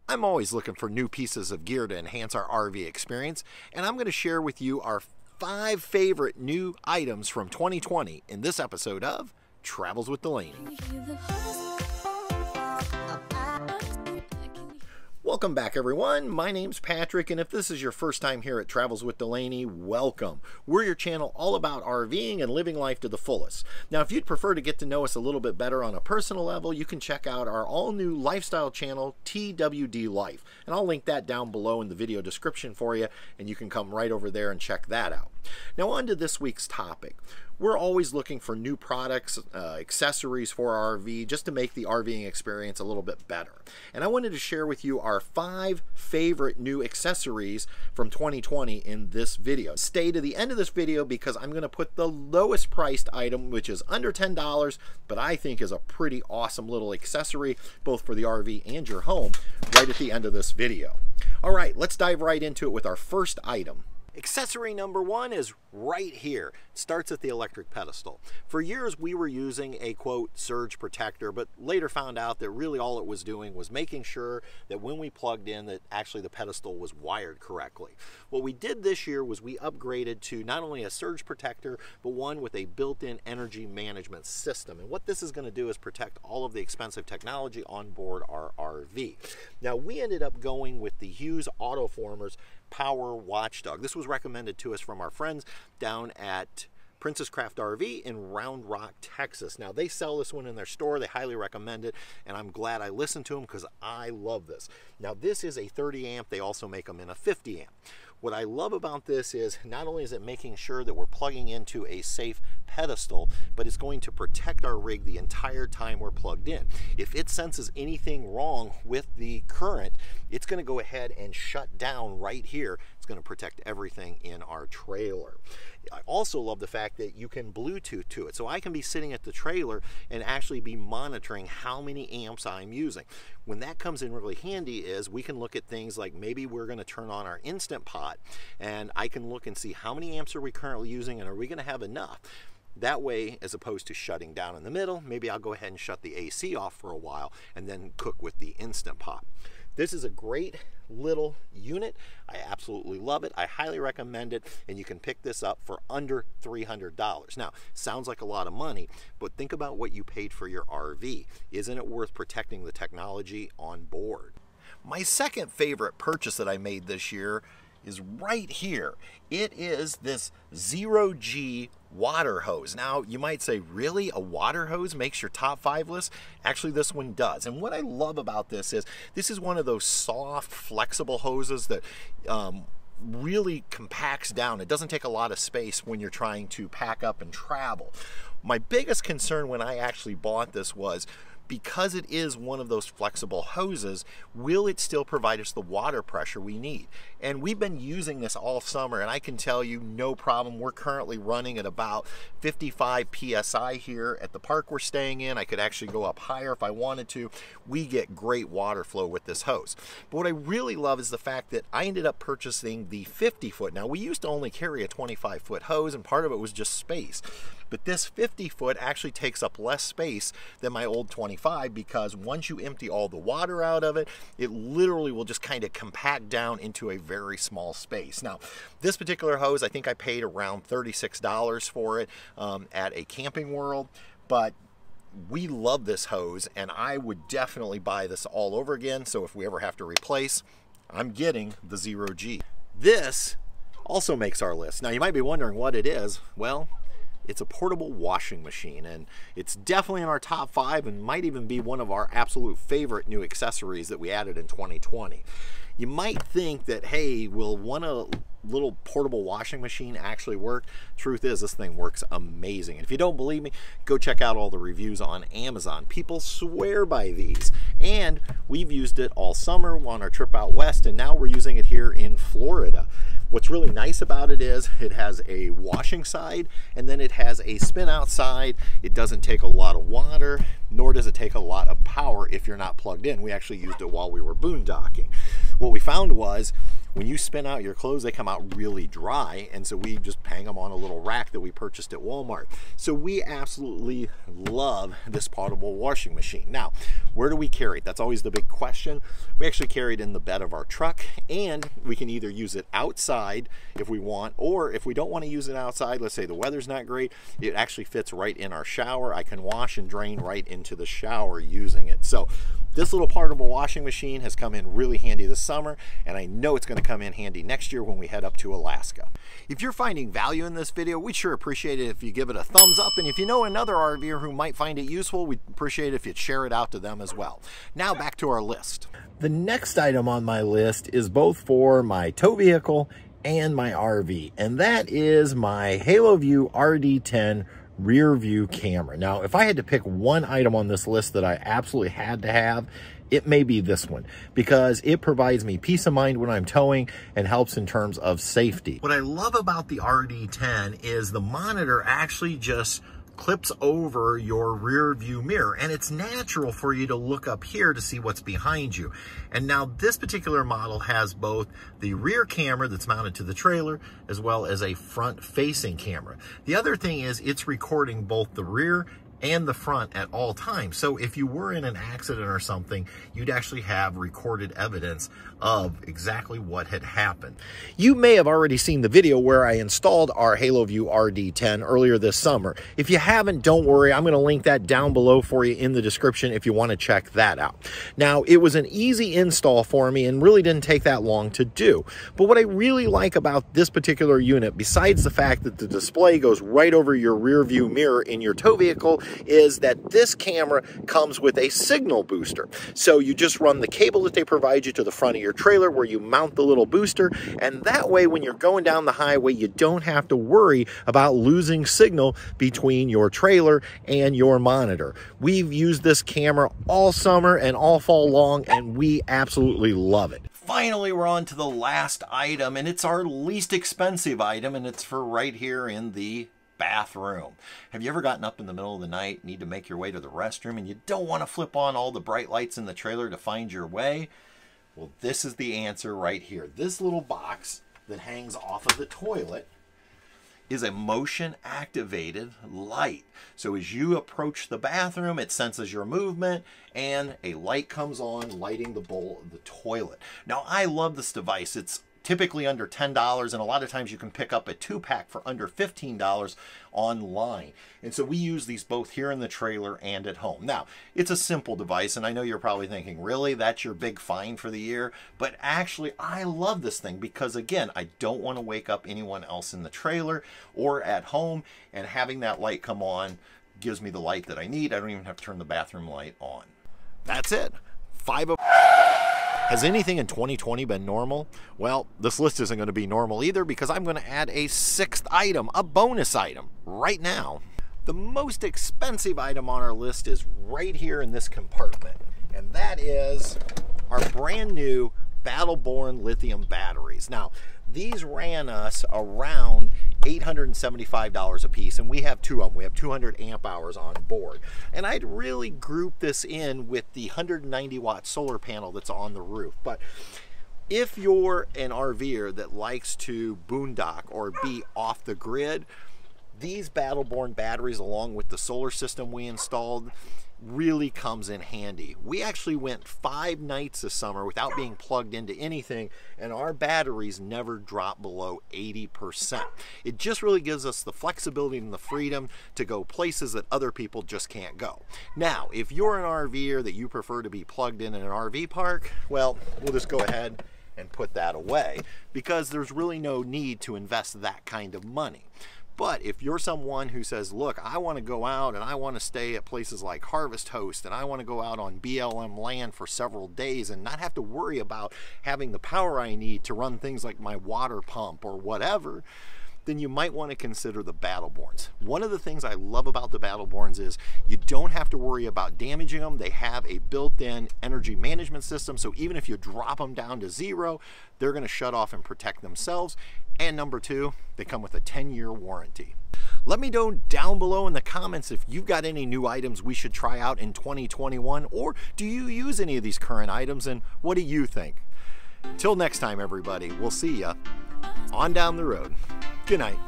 I'm always looking for new pieces of gear to enhance our RV experience, and I'm going to share with you our 5 favorite new items from 2020 in this episode of Travels with Delaney. Welcome back, everyone. My name's Patrick, and if this is your first time here at Travels with Delaney, welcome. We're your channel all about RVing and living life to the fullest. Now, if you'd prefer to get to know us a little bit better on a personal level, you can check out our all-new lifestyle channel, TWD Life, and I'll link that down below in the video description for you, and you can come right over there and check that out. Now, on to this week's topic. We're always looking for new products, accessories for our RV, just to make the RVing experience a little bit better. And I wanted to share with you our 5 favorite new accessories from 2020 in this video. Stay to the end of this video because I'm going to put the lowest priced item, which is under $10, but I think is a pretty awesome little accessory, both for the RV and your home, right at the end of this video. All right, let's dive right into it with our first item. Accessory number 1 is right here. It starts at the electric pedestal. For years we were using a quote surge protector, but later found out that really all it was doing was making sure that when we plugged in that actually the pedestal was wired correctly. What we did this year was we upgraded to not only a surge protector, but one with a built-in energy management system. And what this is going to do is protect all of the expensive technology on board our RV. Now, we ended up going with the Hughes Autoformers Power Watchdog. This was recommended to us from our friends down at Princess Craft RV in Round Rock, Texas. Now, they sell this one in their store. They highly recommend it, and I'm glad I listened to them because I love this. Now, this is a 30 amp. They also make them in a 50 amp. What I love about this is not only is it making sure that we're plugging into a safe pedestal, but it's going to protect our rig the entire time we're plugged in. If it senses anything wrong with the current, it's going to go ahead and shut down right here. It's going to protect everything in our trailer. I also love the fact that you can Bluetooth to it. So I can be sitting at the trailer and actually be monitoring how many amps I'm using. When that comes in really handy is we can look at things like maybe we're going to turn on our Instant Pot, and I can look and see how many amps are we currently using and are we going to have enough. That way, as opposed to shutting down in the middle, maybe I'll go ahead and shut the AC off for a while and then cook with the Instant Pot. This is a great little unit. I absolutely love it. I highly recommend it, and you can pick this up for under $300. Now, sounds like a lot of money, but think about what you paid for your RV. Isn't it worth protecting the technology on board? My second favorite purchase that I made this year is right here. It is this 0G water hose. Now, you might say, really? A water hose makes your top 5 list? Actually, this one does. And what I love about this is one of those soft, flexible hoses that really compacts down. It doesn't take a lot of space when you're trying to pack up and travel. My biggest concern when I actually bought this was, because it is one of those flexible hoses, will it still provide us the water pressure we need? And we've been using this all summer, and I can tell you no problem. We're currently running at about 55 PSI here at the park we're staying in. I could actually go up higher if I wanted to. We get great water flow with this hose. But what I really love is the fact that I ended up purchasing the 50 foot. Now, we used to only carry a 25 foot hose, and part of it was just space. But this 50 foot actually takes up less space than my old 25, because once you empty all the water out of it, it literally will just kind of compact down into a very small space. Now, this particular hose, I think I paid around $36 for it at a Camping World, but we love this hose, and I would definitely buy this all over again. So if we ever have to replace, I'm getting the 0G. This also makes our list. Now, you might be wondering what it is. Well, it's a portable washing machine, and it's definitely in our top 5 and might even be one of our absolute favorite new accessories that we added in 2020. You might think that, hey, will a little portable washing machine actually work? Truth is, this thing works amazing. And if you don't believe me, go check out all the reviews on Amazon. People swear by these. And we've used it all summer on our trip out west, and now we're using it here in Florida. What's really nice about it is it has a washing side, and then it has a spin out side. It doesn't take a lot of water, nor does it take a lot of power if you're not plugged in. We actually used it while we were boondocking. What we found was when you spin out your clothes, they come out really dry, and so we just hang them on a little rack that we purchased at Walmart. So we absolutely love this portable washing machine. Now, where do we carry it? That's always the big question. We actually carry it in the bed of our truck, and we can either use it outside if we want, or if we don't want to use it outside, let's say the weather's not great, it actually fits right in our shower. I can wash and drain right into the shower using it. So this little portable washing machine has come in really handy this summer, and I know it's going to come in handy next year when we head up to Alaska. If you're finding value in this video, we'd sure appreciate it if you give it a thumbs up, and if you know another RVer who might find it useful, we'd appreciate it if you'd share it out to them as well. Now back to our list. The next item on my list is both for my tow vehicle and my RV, and that is my Haloview RD10 rear view camera. Now, if I had to pick one item on this list that I absolutely had to have, it may be this one, because it provides me peace of mind when I'm towing and helps in terms of safety. What I love about the RD10 is the monitor actually just clips over your rear view mirror, and it's natural for you to look up here to see what's behind you. And now this particular model has both the rear camera that's mounted to the trailer as well as a front facing camera. The other thing is it's recording both the rear and the front at all times. So if you were in an accident or something, you'd actually have recorded evidence of exactly what had happened. You may have already seen the video where I installed our Haloview RD10 earlier this summer. If you haven't, don't worry, I'm going to link that down below for you in the description if you want to check that out. Now, it was an easy install for me and really didn't take that long to do. But what I really like about this particular unit, besides the fact that the display goes right over your rear view mirror in your tow vehicle, is that this camera comes with a signal booster. So you just run the cable that they provide you to the front of your trailer where you mount the little booster, and that way when you're going down the highway, you don't have to worry about losing signal between your trailer and your monitor. We've used this camera all summer and all fall long, and we absolutely love it. Finally, we're on to the last item, and it's our least expensive item, and it's for right here in the bathroom. Have you ever gotten up in the middle of the night, need to make your way to the restroom, and you don't want to flip on all the bright lights in the trailer to find your way? Well, this is the answer right here. This little box that hangs off of the toilet is a motion activated light. So as you approach the bathroom, it senses your movement and a light comes on, lighting the bowl of the toilet. Now, I love this device. It's typically under $10, and a lot of times you can pick up a 2-pack for under $15 online. And so we use these both here in the trailer and at home. Now, it's a simple device, and I know you're probably thinking, really, that's your big find for the year? But actually, I love this thing because, again, I don't want to wake up anyone else in the trailer or at home, and having that light come on gives me the light that I need. I don't even have to turn the bathroom light on. That's it. 5 of... Has anything in 2020 been normal? Well, this list isn't going to be normal either, because I'm going to add a 6th item, a bonus item, right now. The most expensive item on our list is right here in this compartment, and that is our brand new Battleborn lithium batteries. Now, these ran us around $875 a piece, and we have 2 of them. We have 200 amp hours on board. And I'd really group this in with the 190 watt solar panel that's on the roof. But if you're an RVer that likes to boondock or be off the grid, these Battleborn batteries, along with the solar system we installed, really comes in handy. We actually went 5 nights this summer without being plugged into anything, and our batteries never dropped below 80%. It just really gives us the flexibility and the freedom to go places that other people just can't go. Now, if you're an RVer that you prefer to be plugged in an RV park, well, we'll just go ahead and put that away, because there's really no need to invest that kind of money. But if you're someone who says, look, I want to go out and I want to stay at places like Harvest Host, and I want to go out on BLM land for several days and not have to worry about having the power I need to run things like my water pump or whatever, then you might want to consider the Battleborns. One of the things I love about the Battleborns is you don't have to worry about damaging them. They have a built-in energy management system, so even if you drop them down to 0, they're going to shut off and protect themselves. And number 2, they come with a 10-year warranty. Let me know down below in the comments if you've got any new items we should try out in 2021, or do you use any of these current items, and what do you think? Till next time, everybody, we'll see ya on down the road. Good night.